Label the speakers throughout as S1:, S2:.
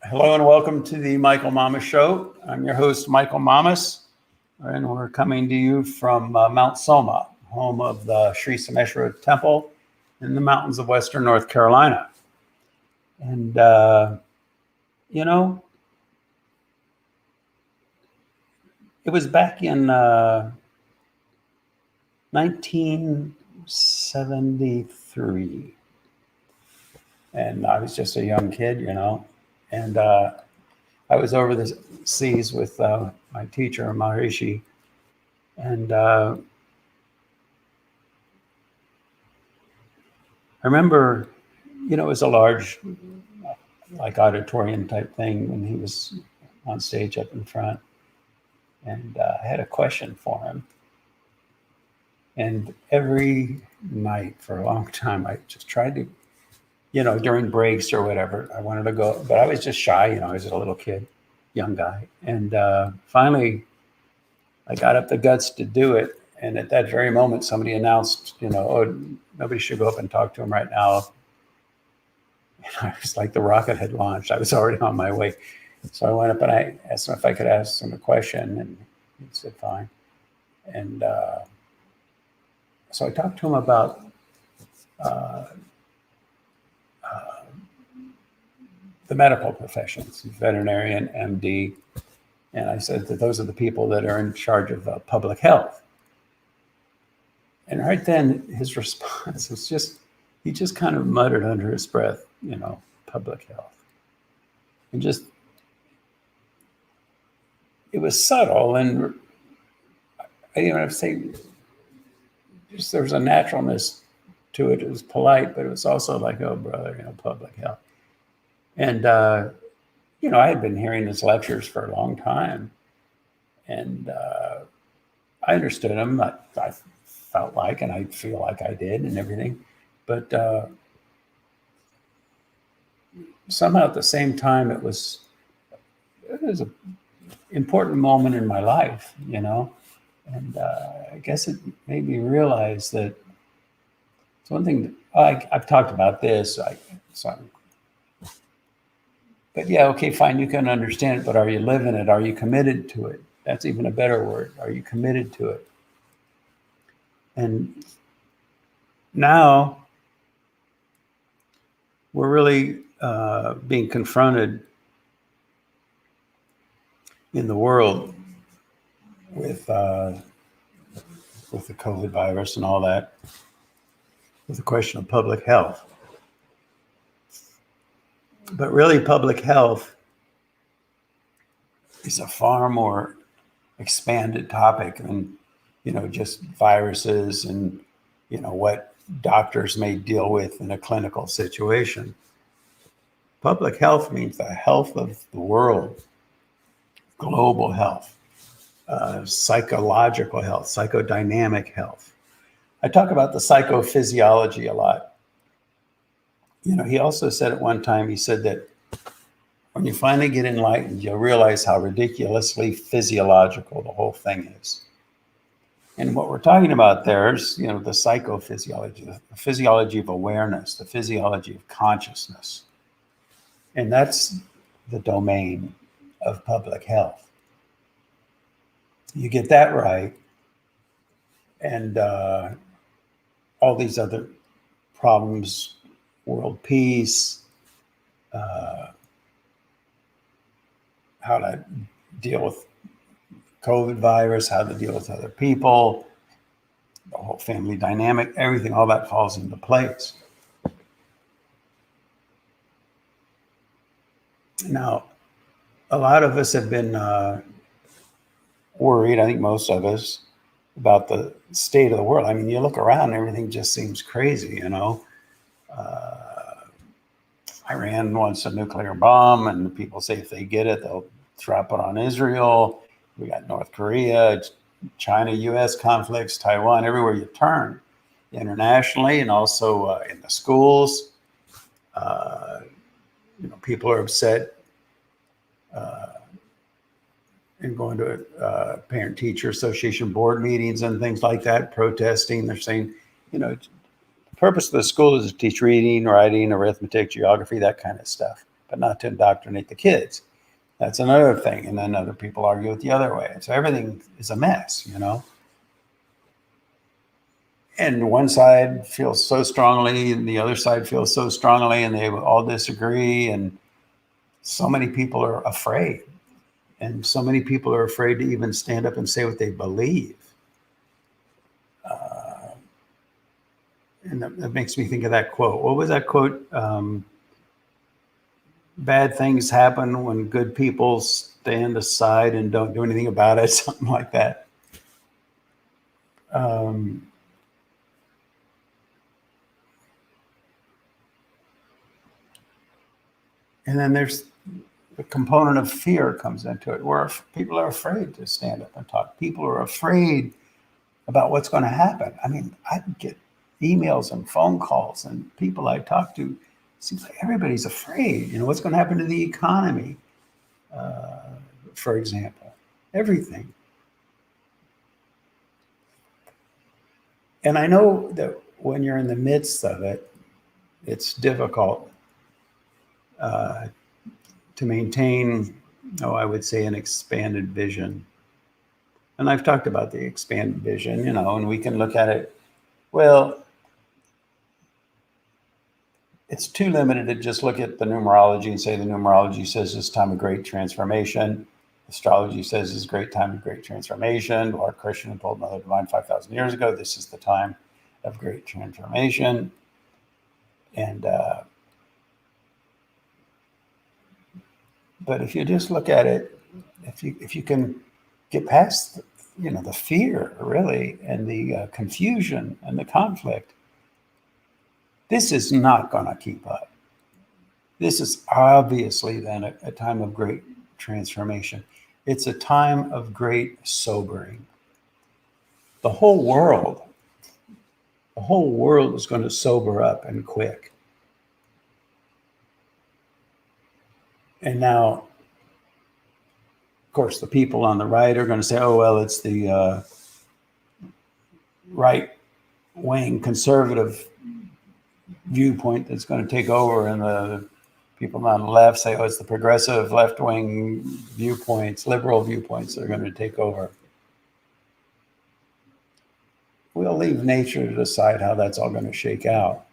S1: Hello and welcome to the Michael Mamas Show. I'm your host, Michael Mamas, and we're coming to you from Mount Soma, home of the Sri Someshwara Temple in the mountains of western North Carolina. And, you know, it was back in 1973, and I was just a young kid, and I was over the seas with my teacher, Maharishi, and I remember, it was a large, like auditorium type thing when he was on stage up in front, and I had a question for him. And every night for a long time, I just tried to, during breaks or whatever, I wanted to go, but I was just shy, I was just a little kid, young guy. And finally, I got up the guts to do it. And at that very moment, somebody announced, oh, nobody should go up and talk to him right now. And I was like the rocket had launched. I was already on my way. So I went up and I asked him if I could ask him a question, and he said, fine. And so I talked to him about the medical professions, veterinarian, MD. And I said that those are the people that are in charge of public health. And right then his response was he just kind of muttered under his breath, public health. And just, it was subtle, and I didn't even have to say, just there was a naturalness to it. It was polite, but it was also like, oh, brother, public health. And, I had been hearing his lectures for a long time, and I understood him. I felt like, and I feel like I did and everything. But somehow at the same time, it was an important moment in my life, and I guess it made me realize that it's one thing that I've talked about this. But yeah, okay, fine, you can understand it, but are you living it? Are you committed to it? That's even a better word. Are you committed to it? And now we're really being confronted in the world with the COVID virus and all that, with the question of public health. But really, public health is a far more expanded topic than, just viruses and, what doctors may deal with in a clinical situation. Public health means the health of the world, global health, psychological health, psychodynamic health. I talk about the psychophysiology a lot. He also said at one time, he said that when you finally get enlightened, you'll realize how ridiculously physiological the whole thing is. And what we're talking about there is, the psychophysiology, the physiology of awareness, the physiology of consciousness. And that's the domain of public health. You get that right, and all these other problems, world peace, how to deal with COVID virus, how to deal with other people, the whole family dynamic, everything, all that falls into place. Now, a lot of us have been worried, I think most of us, about the state of the world. I mean, you look around, everything just seems crazy, Iran wants a nuclear bomb, and people say if they get it, they'll drop it on Israel. We got North Korea, China, U.S. conflicts, Taiwan, everywhere you turn, internationally and also in the schools. People are upset and going to parent-teacher association board meetings and things like that, protesting. They're saying, the purpose of the school is to teach reading, writing, arithmetic, geography, that kind of stuff. but not to indoctrinate the kids. That's another thing. And then other people argue it the other way. And so everything is a mess, you know. And one side feels so strongly and the other side feels so strongly, and they all disagree. And so many people are afraid. And so many people are afraid to even stand up and say what they believe. And that makes me think of that quote. What was that quote? Bad things happen when good people stand aside and don't do anything about it, something like that. And then there's the component of fear comes into it, where people are afraid to stand up and talk. People are afraid about what's going to happen. I mean, I get emails and phone calls and people I talk to. It seems like everybody's afraid. You know, what's going to happen to the economy, for example, everything. And I know that when you're in the midst of it, it's difficult to maintain, I would say, an expanded vision. And I've talked about the expanded vision, you know, and we can look at it. Well, it's too limited to just look at the numerology and say the numerology says this time of great transformation. Astrology says this great time of great transformation. Or Krishna told Mother Divine 5,000 years ago, this is the time of great transformation. And but if you just look at it, if you can get past, you know, the fear really and the confusion and the conflict, this is not going to keep up. This is obviously then a time of great transformation. It's a time of great sobering. The whole world is going to sober up and quick. And now, of course, the people on the right are going to say, oh, well, it's the right-wing conservative viewpoint that's going to take over, and the people on the left say, oh, it's the progressive left-wing viewpoints, liberal viewpoints that are going to take over. We'll leave nature to decide how that's all going to shake out.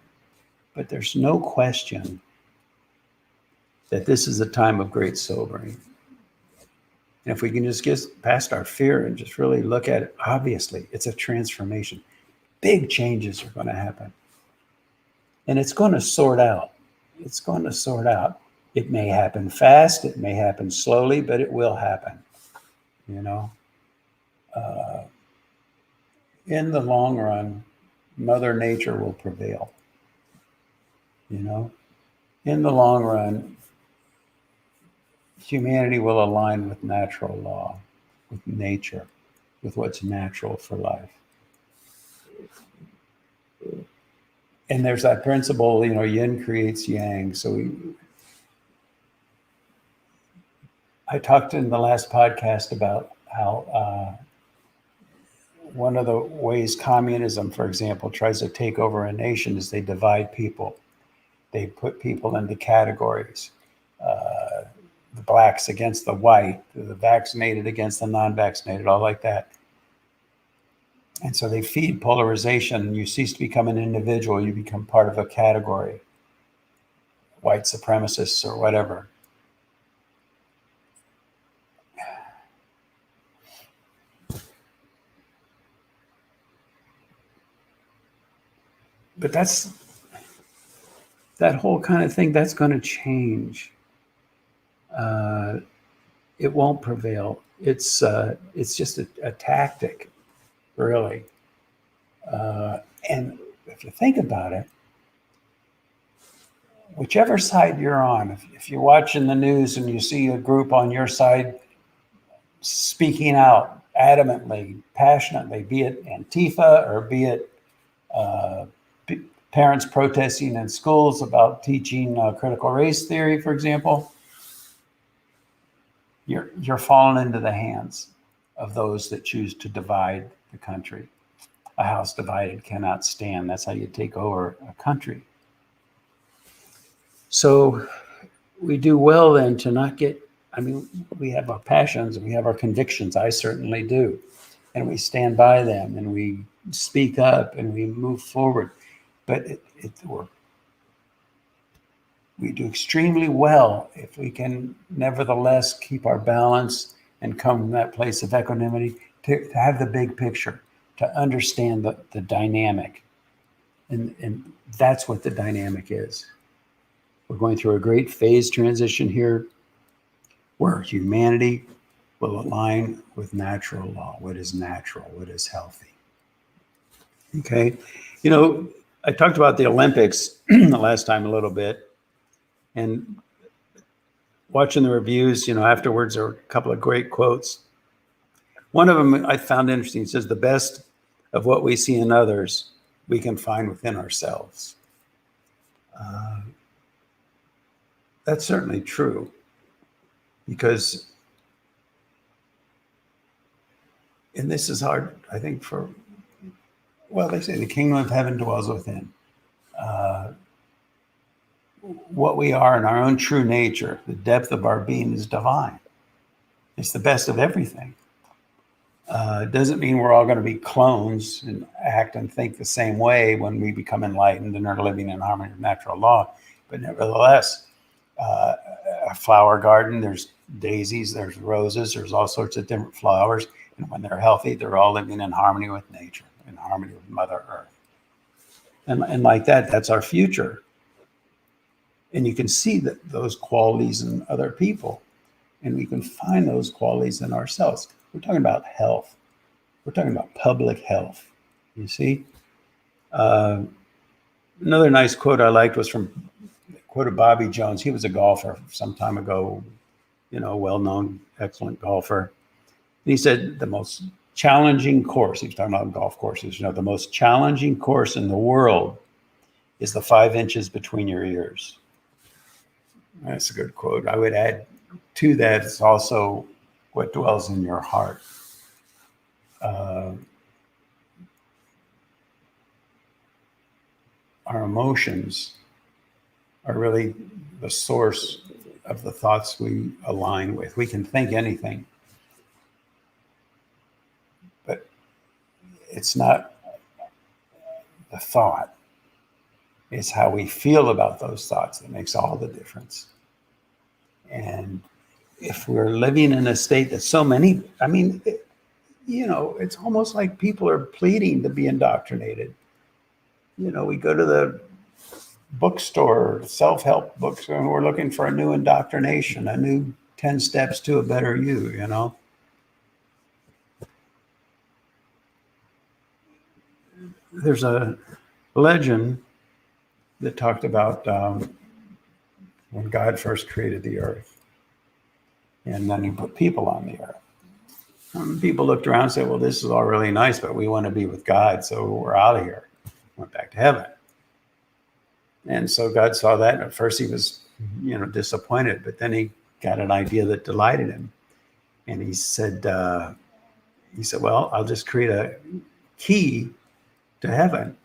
S1: But there's no question that this is a time of great sobering. And if we can just get past our fear and just really look at it, obviously, it's a transformation. Big changes are going to happen. And it's going to sort out. It's going to sort out. It may happen fast. It may happen slowly, but it will happen. You know? In the long run, Mother Nature will prevail. You know? In the long run, humanity will align with natural law, with nature, with what's natural for life. And there's that principle, you know, yin creates yang. So I talked in the last podcast about how one of the ways communism, for example, tries to take over a nation is they divide people. They put people into categories. The blacks against the white, the vaccinated against the non-vaccinated, all like that. And so they feed polarization. You cease to become an individual. You become part of a category, white supremacists or whatever. But that whole kind of thing, that's going to change. It won't prevail. It's just a tactic, really. And if you think about it, whichever side you're on, if you're watching the news and you see a group on your side speaking out adamantly, passionately, be it Antifa or be it parents protesting in schools about teaching critical race theory, for example, you're falling into the hands of those that choose to divide the country. A house divided cannot stand. That's how you take over a country. So we do well then to not get, I mean, we have our passions and we have our convictions. I certainly do. And we stand by them and we speak up and we move forward. But we do extremely well if we can nevertheless keep our balance and come from that place of equanimity to have the big picture, to understand the dynamic. And that's what the dynamic is. We're going through a great phase transition here where humanity will align with natural law. What is natural? What is healthy? Okay. You know, I talked about the Olympics the last time a little bit, and watching the reviews, afterwards, there were a couple of great quotes. One of them I found interesting. It says, the best of what we see in others, we can find within ourselves. That's certainly true, because, and this is hard, I think, they say the kingdom of heaven dwells within. What we are in our own true nature, the depth of our being is divine. It's the best of everything. It doesn't mean we're all going to be clones and act and think the same way when we become enlightened and are living in harmony with natural law. But nevertheless, a flower garden, there's daisies, there's roses, there's all sorts of different flowers. And when they're healthy, they're all living in harmony with nature, in harmony with Mother Earth. And like that, that's our future. And you can see those qualities in other people. And we can find those qualities in ourselves. We're talking about health. We're talking about public health. You see? Another nice quote I liked was from quoted Bobby Jones. He was a golfer some time ago, well-known, excellent golfer. And he said the most challenging course, he was talking about golf courses, the most challenging course in the world is the 5 inches between your ears. That's a good quote. I would add to that, it's also what dwells in your heart. Our emotions are really the source of the thoughts we align with. We can think anything, but it's not the thought. It's how we feel about those thoughts that makes all the difference. And if we're living in a state that so many, it's almost like people are pleading to be indoctrinated. We go to the bookstore, self-help bookstore, and we're looking for a new indoctrination, a new 10 steps to a better you, There's a legend that talked about when God first created the earth, and then he put people on the earth. People looked around and said, well, this is all really nice, but we want to be with God, so we're out of here. Went back to heaven. And so God saw that, and at first he was, disappointed, but then he got an idea that delighted him. And he said, well, I'll just create a key to heaven.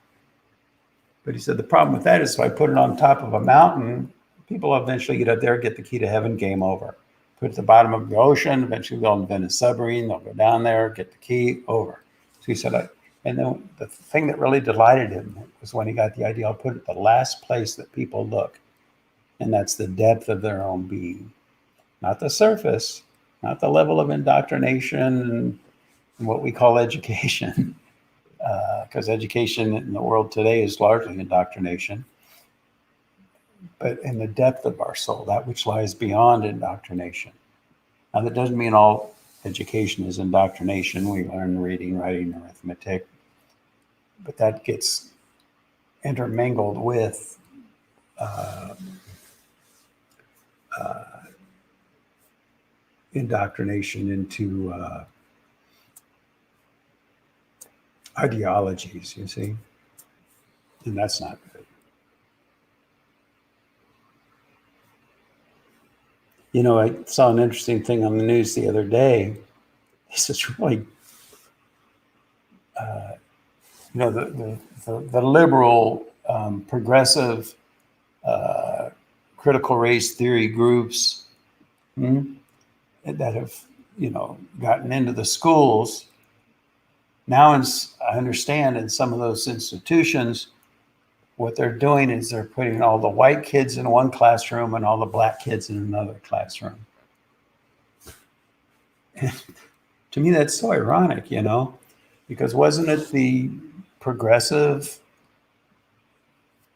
S1: But he said, the problem with that is if I put it on top of a mountain, people will eventually get up there, get the key to heaven, game over. Put it at the bottom of the ocean, eventually they'll invent a submarine, they'll go down there, get the key, over. So he said, and then the thing that really delighted him was when he got the idea, I'll put it the last place that people look. And that's the depth of their own being. Not the surface, not the level of indoctrination and what we call education. Because education in the world today is largely indoctrination. But in the depth of our soul, that which lies beyond indoctrination. Now, that doesn't mean all education is indoctrination. We learn reading, writing, arithmetic. But that gets intermingled with indoctrination into ideologies, you see. And that's not good. I saw an interesting thing on the news the other day. This is really, the liberal, progressive critical race theory groups that have, gotten into the schools. Now, I understand in some of those institutions, what they're doing is they're putting all the white kids in one classroom and all the black kids in another classroom. And to me, that's so ironic, because wasn't it the progressive,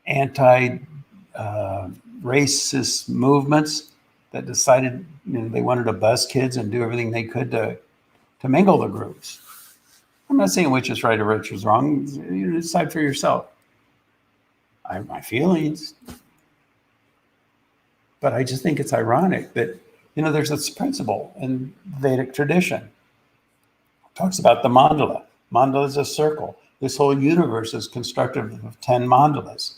S1: anti-racist movements that decided they wanted to bus kids and do everything they could to mingle the groups? I'm not saying which is right or which is wrong. You decide for yourself. I have my feelings. But I just think it's ironic that, there's this principle in Vedic tradition. It talks about the mandala. Mandala is a circle. This whole universe is constructed of 10 mandalas.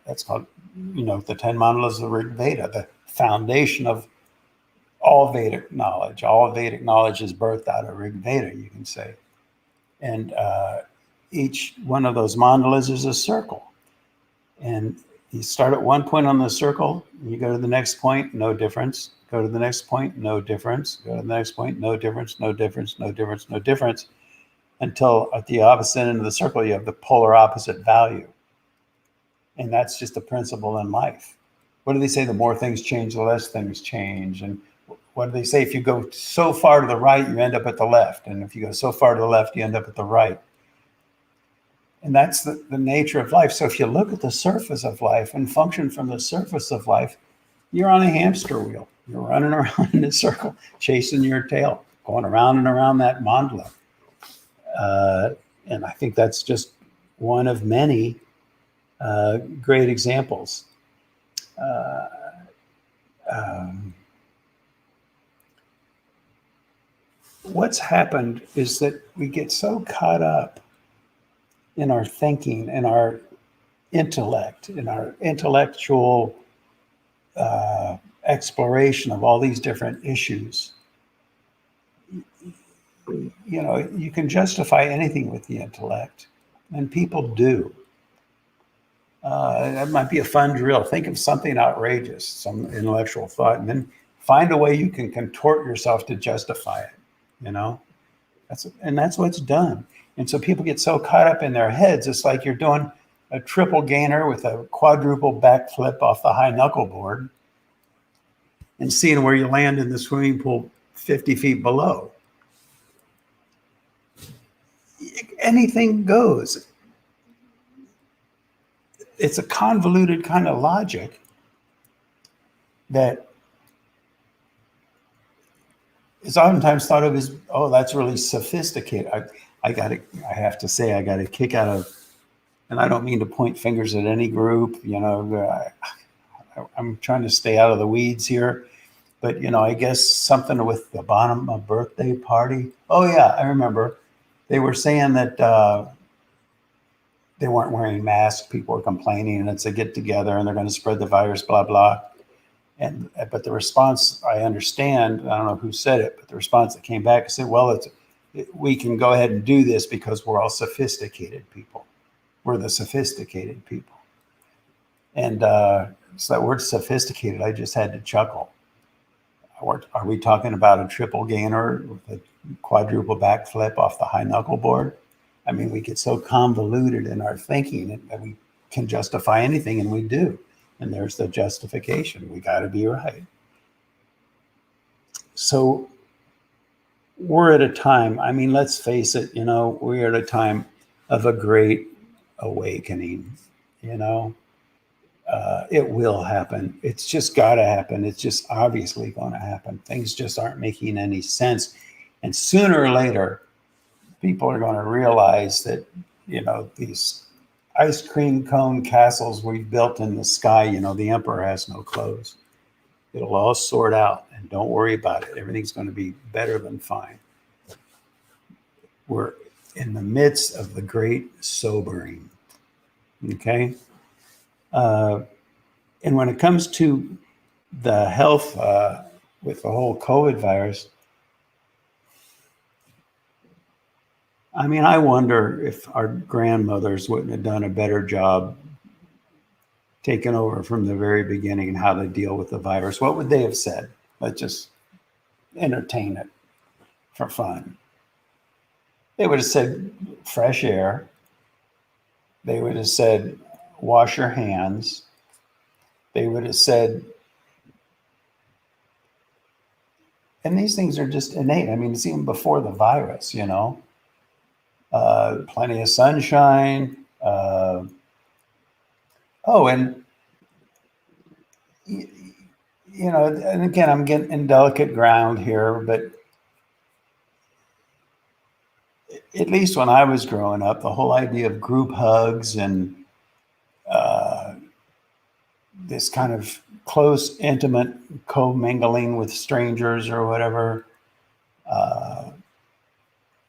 S1: That's called, the 10 mandalas of the Rig Veda, the foundation of all Vedic knowledge. All Vedic knowledge is birthed out of Rig Veda, you can say. And each one of those mandalas is a circle. And you start at one point on the circle, you go to the next point, no difference. Go to the next point, no difference. Go to the next point, no difference, no difference, no difference, no difference. Until at the opposite end of the circle, you have the polar opposite value. And that's just a principle in life. What do they say? The more things change, the less things change. And what do they say? If you go so far to the right, you end up at the left. And if you go so far to the left, you end up at the right. And that's the nature of life. So if you look at the surface of life and function from the surface of life, you're on a hamster wheel. You're running around in a circle, chasing your tail, going around and around that mandala. And I think that's just one of many great examples. What's happened is that we get so caught up in our thinking, in our intellect, in our intellectual exploration of all these different issues. You can justify anything with the intellect, and people do. That might be a fun drill. Think of something outrageous, some intellectual thought, and then find a way you can contort yourself to justify it. That's what's done. And so people get so caught up in their heads. It's like you're doing a triple gainer with a quadruple backflip off the high knuckle board and seeing where you land in the swimming pool 50 feet below. Anything goes. It's a convoluted kind of logic that is oftentimes thought of as, oh, that's really sophisticated. I have to say, I got a kick out of, and I don't mean to point fingers at any group, I'm trying to stay out of the weeds here, but, I guess something with the Bonham birthday party. Oh yeah, I remember. They were saying that they weren't wearing masks. People were complaining, and it's a get together, and they're going to spread the virus, blah, blah. But the response, I understand, I don't know who said it, but the response that came back said, well, we can go ahead and do this because we're all sophisticated people. We're the sophisticated people. And so that word sophisticated, I just had to chuckle. Are we talking about a triple gainer with a quadruple backflip off the high knuckle board? I mean, we get so convoluted in our thinking that we can justify anything, and we do. And there's the justification. We got to be right. So we're at a time, let's face it, we're at a time of a great awakening, it will happen. It's just got to happen. It's just obviously going to happen. Things just aren't making any sense. And sooner or later, people are going to realize that, these ice cream cone castles we've built in the sky, the emperor has no clothes. It'll all sort out, and don't worry about it. Everything's going to be better than fine. We're in the midst of the great sobering. Okay? And when it comes to the health with the whole COVID virus, I wonder if our grandmothers wouldn't have done a better job taken over from the very beginning and how to deal with the virus, what would they have said? Let's just entertain it for fun. They would have said fresh air. They would have said wash your hands. They would have said, and these things are just innate. I mean, it's even before the virus, you know. Plenty of sunshine. Oh, and you know, and again, I'm getting in delicate ground here, but at least when I was growing up, the whole idea of group hugs and this kind of close, intimate commingling with strangers or whatever,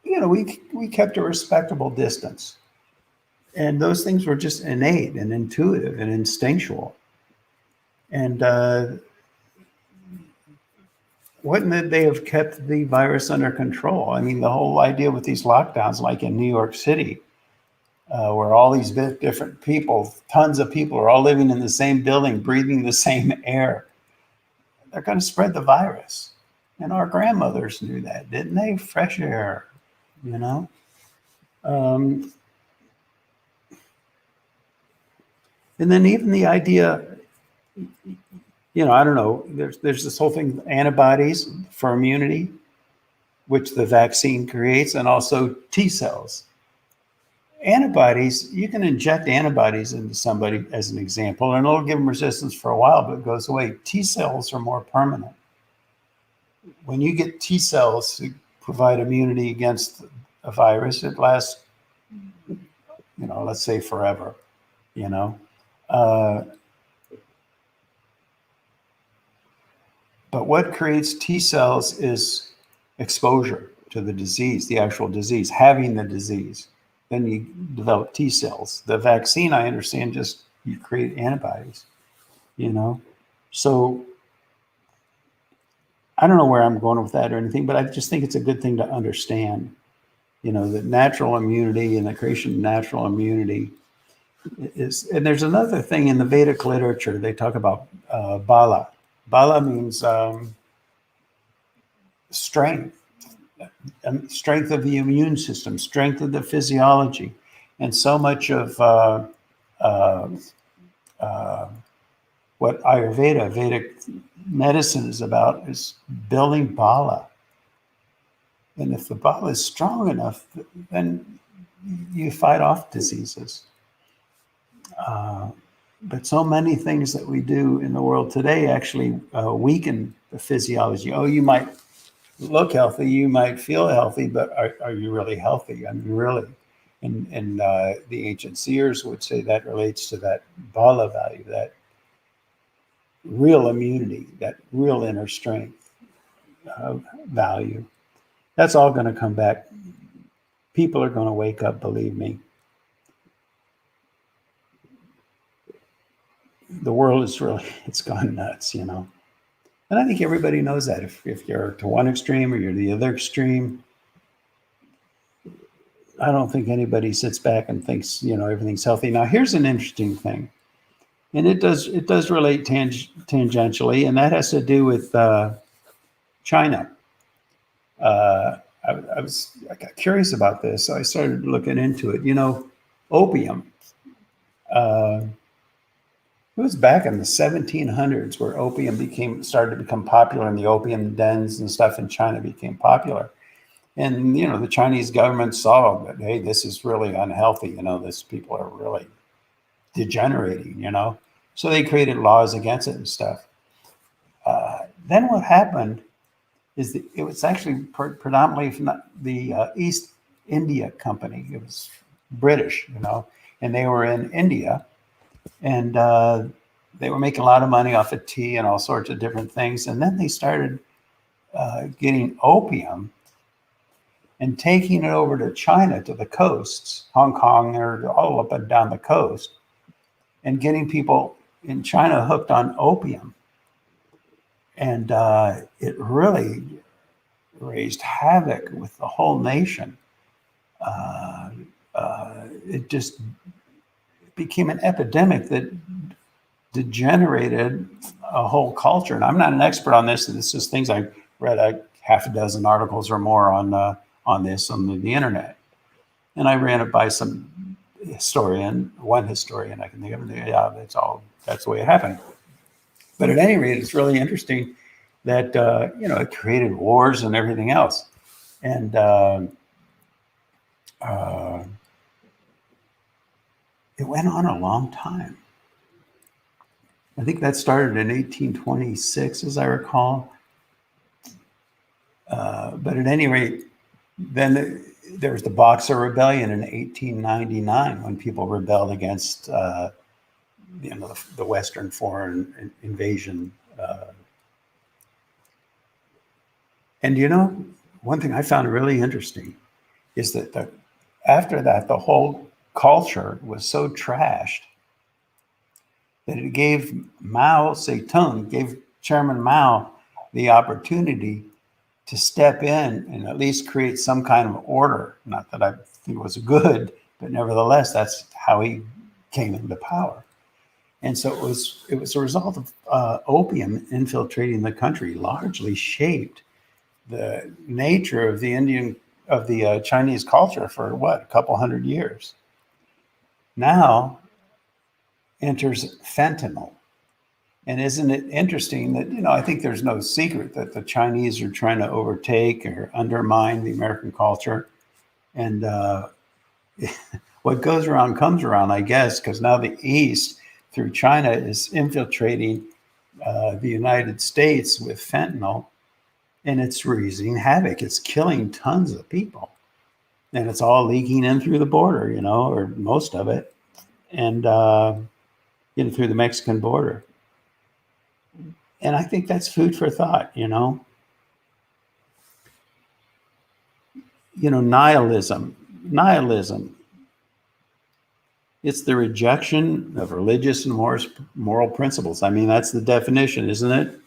S1: you know, we kept a respectable distance. And those things were just innate and intuitive and instinctual. And wouldn't they have kept the virus under control? I mean, the whole idea with these lockdowns, like in New York City, where all these different people, tons of people are all living in the same building, breathing the same air, they're going to spread the virus. And our grandmothers knew that, didn't they? Fresh air, you know? And then even the idea, you know, I don't know, there's this whole thing, antibodies for immunity, which the vaccine creates, and also T cells. Antibodies, you can inject antibodies into somebody as an example, and it'll give them resistance for a while, but it goes away. T cells are more permanent. When you get T cells to provide immunity against a virus, it lasts, you know, let's say forever, you know. But what creates T cells is exposure to the disease, the actual disease, having the disease. Then you develop T cells. The vaccine, I understand, just you create antibodies, you know. So I don't know where I'm going with that or anything, but I just think it's a good thing to understand, you know, that natural immunity and the creation of natural immunity is, and there's another thing in the Vedic literature, they talk about bala. Bala means strength, strength of the immune system, strength of the physiology. And so much of what Ayurveda, Vedic medicine is about is building bala. And if the bala is strong enough, then you fight off diseases. But so many things that we do in the world today actually weaken the physiology. Oh, you might look healthy, you might feel healthy, but are you really healthy? I mean, really. And the ancient seers would say that relates to that bala value, that real immunity, that real inner strength value. That's all going to come back. People are going to wake up, believe me. The world is really, it's gone nuts, you know. And I think everybody knows that. If you're to one extreme or you're the other extreme, I don't think anybody sits back and thinks, you know, everything's healthy. Now, here's an interesting thing, and it does relate tangentially, and that has to do with China. I got curious about this, so I started looking into it. You know, opium. It was back in the 1700s where opium started to become popular, and the opium dens and stuff in China became popular. And, you know, the Chinese government saw that, hey, this is really unhealthy. You know, this people are really degenerating, you know. So they created laws against it and stuff. Then what happened is that it was actually predominantly from the East India Company. It was British, you know, and they were in India. And they were making a lot of money off of tea and all sorts of different things. And then they started getting opium and taking it over to China, to the coasts, Hong Kong, or all up and down the coast, and getting people in China hooked on opium. And it really raised havoc with the whole nation. It just became an epidemic that degenerated a whole culture. And I'm not an expert on this. This is things I read a half a dozen articles or more on this on the internet. And I ran it by some one historian I can think of. Yeah, that's the way it happened. But at any rate, it's really interesting that it created wars and everything else. And it went on a long time. I think that started in 1826, as I recall. But at any rate, then there was the Boxer Rebellion in 1899 when people rebelled against the Western foreign invasion. And one thing I found really interesting is that after that, the whole culture was so trashed that it gave gave Chairman Mao the opportunity to step in and at least create some kind of order. Not that I think it was good, but nevertheless, that's how he came into power. And so it was a result of opium infiltrating the country, largely shaped the nature of the Chinese culture for a couple hundred years. Now enters fentanyl. And isn't it interesting that, I think there's no secret that the Chinese are trying to overtake or undermine the American culture. And what goes around comes around, I guess, because now the East, through China, is infiltrating the United States with fentanyl, and it's wreaking havoc. It's killing tons of people. And it's all leaking in through the border, or most of it, and through the Mexican border. And I think that's food for thought, Nihilism. It's the rejection of religious and moral principles. I mean, that's the definition, isn't it?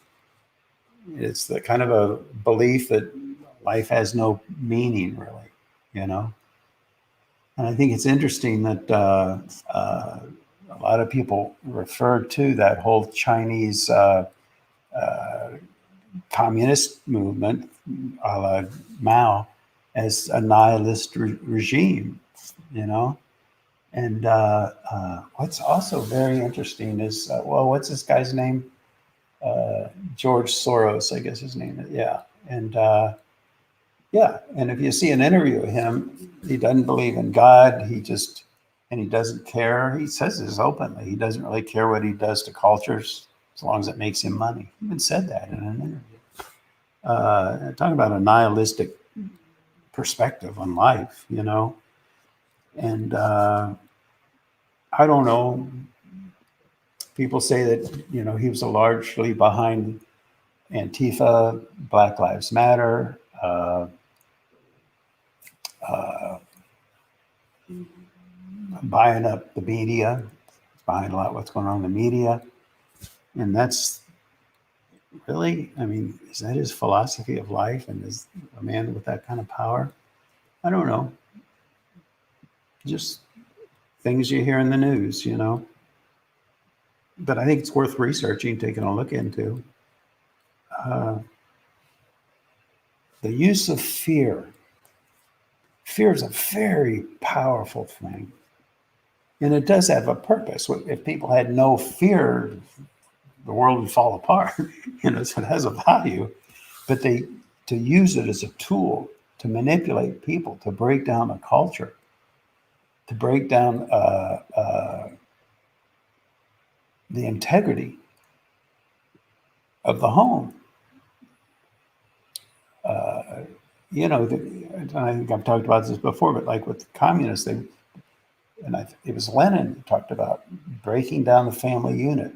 S1: It's the kind of a belief that life has no meaning, really, And I think it's interesting that a lot of people refer to that whole Chinese communist movement, a la Mao, as a nihilist regime, And what's also very interesting is, what's this guy's name? George Soros, I guess his name is. Yeah. And and if you see an interview of him, he doesn't believe in God. He doesn't care. He says this openly. He doesn't really care what he does to cultures as long as it makes him money. He even said that in an interview. Talking about a nihilistic perspective on life, And I don't know. People say that, he was largely behind Antifa, Black Lives Matter, buying up the media, buying a lot of what's going on in the media. And that's really, is that his philosophy of life? And is a man with that kind of power? I don't know. Just things you hear in the news, But I think it's worth researching, taking a look into. The use of fear. Fear is a very powerful thing. And it does have a purpose. If people had no fear, the world would fall apart. So it has a value. But to use it as a tool to manipulate people, to break down a culture, to break down the integrity of the home. I think I've talked about this before, but like with the communists, it was Lenin who talked about breaking down the family unit,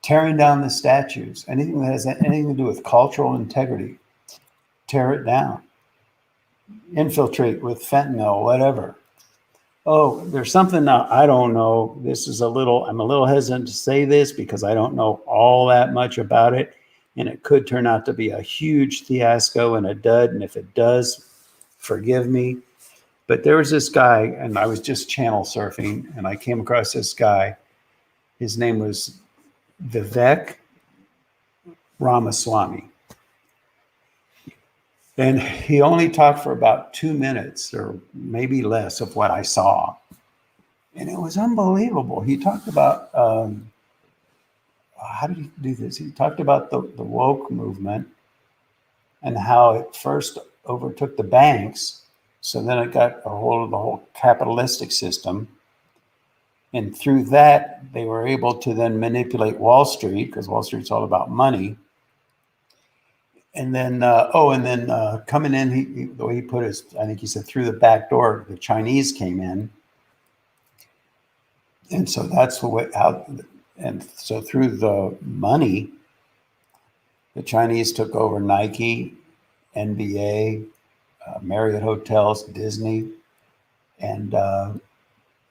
S1: tearing down the statues, anything that has anything to do with cultural integrity, tear it down, infiltrate with fentanyl, whatever. Oh, there's something now, I don't know. I'm a little hesitant to say this because I don't know all that much about it. And it could turn out to be a huge fiasco and a dud. And if it does, forgive me. But there was this guy, and I was just channel surfing, and I came across this guy. His name was Vivek Ramaswamy. And he only talked for about 2 minutes or maybe less of what I saw. And it was unbelievable. He talked about, how did he do this? He talked about the woke movement and how it first overtook the banks. So then it got a hold of the whole capitalistic system. And through that, they were able to then manipulate Wall Street, because Wall Street's all about money. And then, coming in, the way he put it, I think he said through the back door, the Chinese came in. And so that's the way out. And so through the money, the Chinese took over Nike, NBA, Marriott Hotels, Disney. And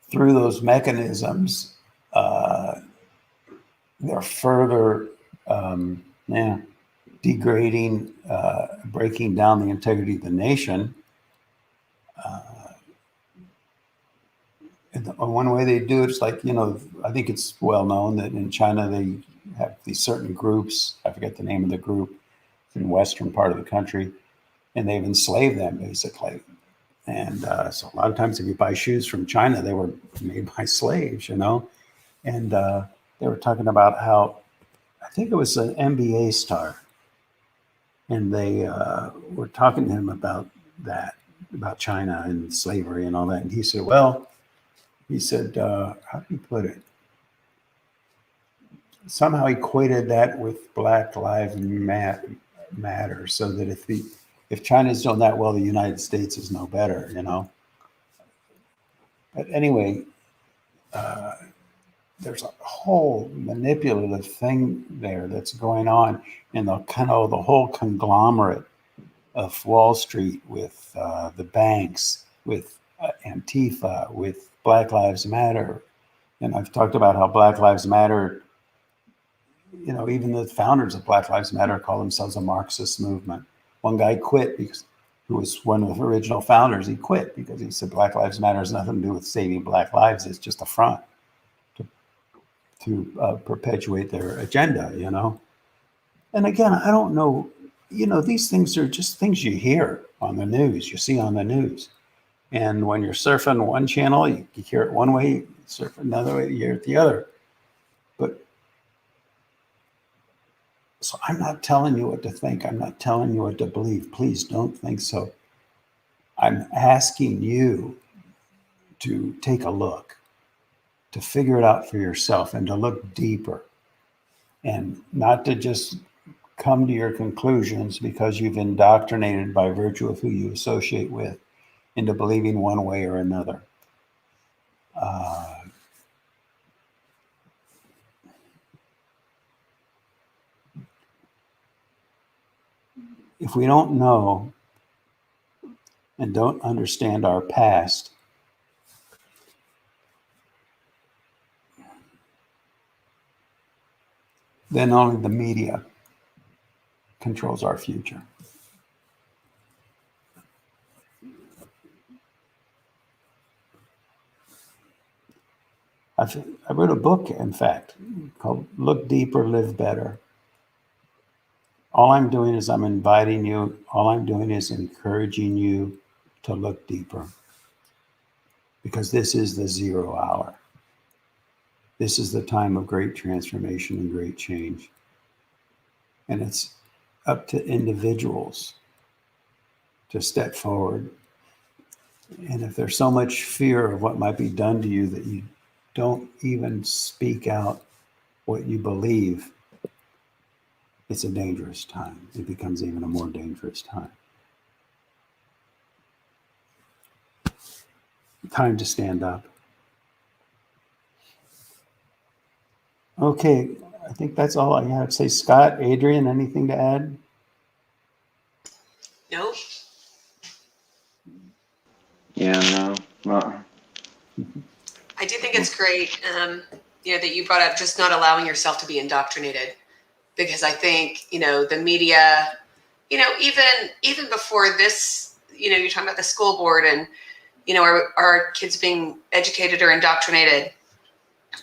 S1: through those mechanisms, they're further degrading, breaking down the integrity of the nation. And one way they do it is like, I think it's well known that in China they have these certain groups. I forget the name of the group in the western part of the country, and they've enslaved them basically. And so a lot of times if you buy shoes from China, they were made by slaves, And they were talking about how, I think it was an NBA star, and they were talking to him about that, about China and slavery and all that. And he said, how did he put it? Somehow he equated that with Black Lives Matter, so that if China's doing that well, the United States is no better, But anyway, there's a whole manipulative thing there that's going on in the whole conglomerate of Wall Street with the banks, with Antifa, with Black Lives Matter. And I've talked about how Black Lives Matter, even the founders of Black Lives Matter call themselves a Marxist movement. One guy quit who was one of the original founders. He quit because he said Black Lives Matter has nothing to do with saving Black lives. It's just a front to perpetuate their agenda, And again, I don't know, these things are just things you hear on the news, you see on the news. And when you're surfing one channel, you hear it one way, you surf another way, you hear it the other. But so I'm not telling you what to think. I'm not telling you what to believe. Please don't think so. I'm asking you to take a look, to figure it out for yourself, and to look deeper, and not to just come to your conclusions because you've indoctrinated by virtue of who you associate with into believing one way or another. If we don't know and don't understand our past, then only the media controls our future. I wrote a book, in fact, called Look Deeper, Live Better. All I'm doing is I'm inviting you, all I'm doing is encouraging you to look deeper. Because this is the 0 hour. This is the time of great transformation and great change. And it's up to individuals to step forward. And if there's so much fear of what might be done to you that you don't even speak out what you believe, it's a dangerous time. It becomes even a more dangerous time. Time to stand up. Okay, I think that's all I have to say. Scott, Adrian, anything to add?
S2: Nope.
S3: Yeah, no. Well,
S2: I do think it's great, that you brought up just not allowing yourself to be indoctrinated, because I think, the media, even before this, you're talking about the school board and, our kids being educated or indoctrinated.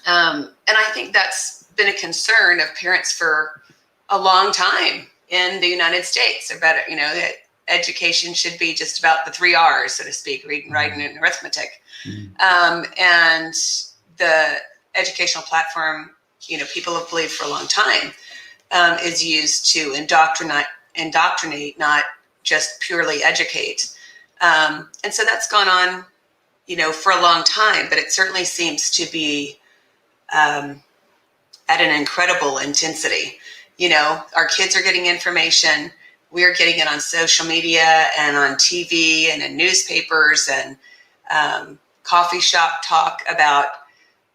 S2: And I think that's been a concern of parents for a long time in the United States about, that education should be just about the 3 R's, so to speak, reading, writing, and arithmetic. And the educational platform, people have believed for a long time, is used to indoctrinate, not just purely educate. And so that's gone on, for a long time, but it certainly seems to be at an incredible intensity. Our kids are getting information. We're getting it on social media and on TV and in newspapers and coffee shop talk about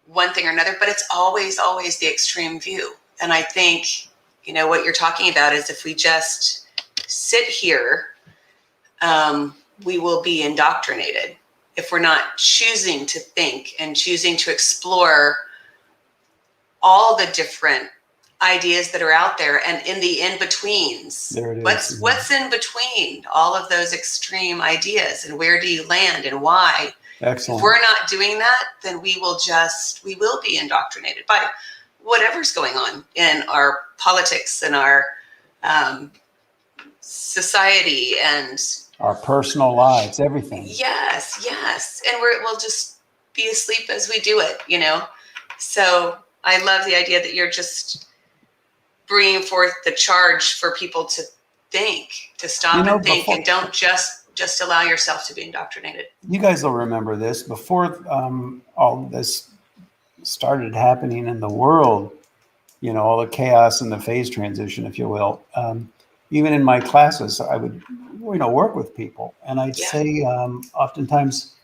S2: one thing or another, but it's always the extreme view. And I think, what you're talking about is if we just sit here, we will be indoctrinated if we're not choosing to think and choosing to explore all the different ideas that are out there and in the in-betweens.
S1: There it is.
S2: What's in between all of those extreme ideas, and where do you land and why?
S1: Excellent.
S2: If we're not doing that, then we will be indoctrinated by whatever's going on in our politics and our society and
S1: our personal lives, everything.
S2: Yes. And we'll just be asleep as we do it, So I love the idea that you're just bringing forth the charge for people to think, to stop and think, and don't just allow yourself to be indoctrinated.
S1: You guys will remember this. Before all this started happening in the world, all the chaos and the phase transition, if you will, even in my classes, I would, work with people. And I'd say oftentimes,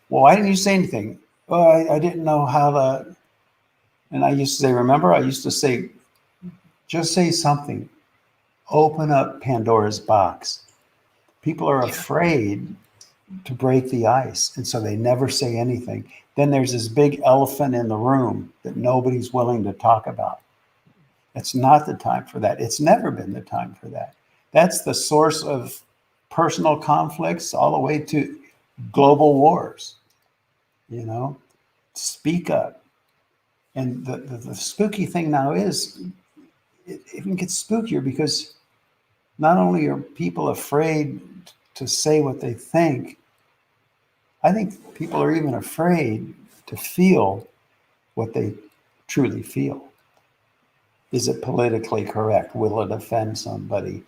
S1: well, why didn't you say anything? Oh, I didn't know how and I used to say, remember, I used to say, just say something. Open up Pandora's box. People are afraid to break the ice, and so they never say anything. Then there's this big elephant in the room that nobody's willing to talk about. It's not the time for that. It's never been the time for that. That's the source of personal conflicts all the way to global wars. Speak up. And the spooky thing now is it even gets spookier because not only are people afraid to say what they think, I think people are even afraid to feel what they truly feel. Is it politically correct? Will it offend somebody?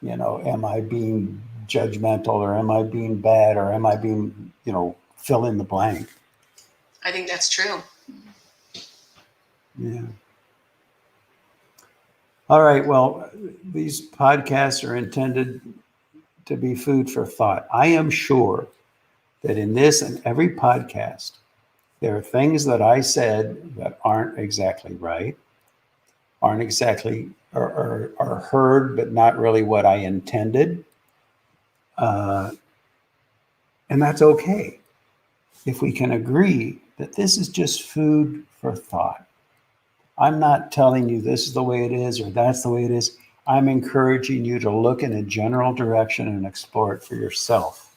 S1: Am I being judgmental, or am I being bad, or am I being, fill in the blank?
S2: I think that's true.
S1: Yeah. All right. Well, these podcasts are intended to be food for thought. I am sure that in this and every podcast, there are things that I said that aren't exactly right, aren't exactly, or are heard, but not really what I intended. And that's okay if we can agree that this is just food for thought. I'm not telling you this is the way it is or that's the way it is. I'm encouraging you to look in a general direction and explore it for yourself.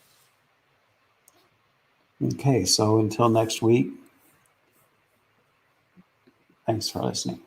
S1: Okay, so until next week, thanks for listening.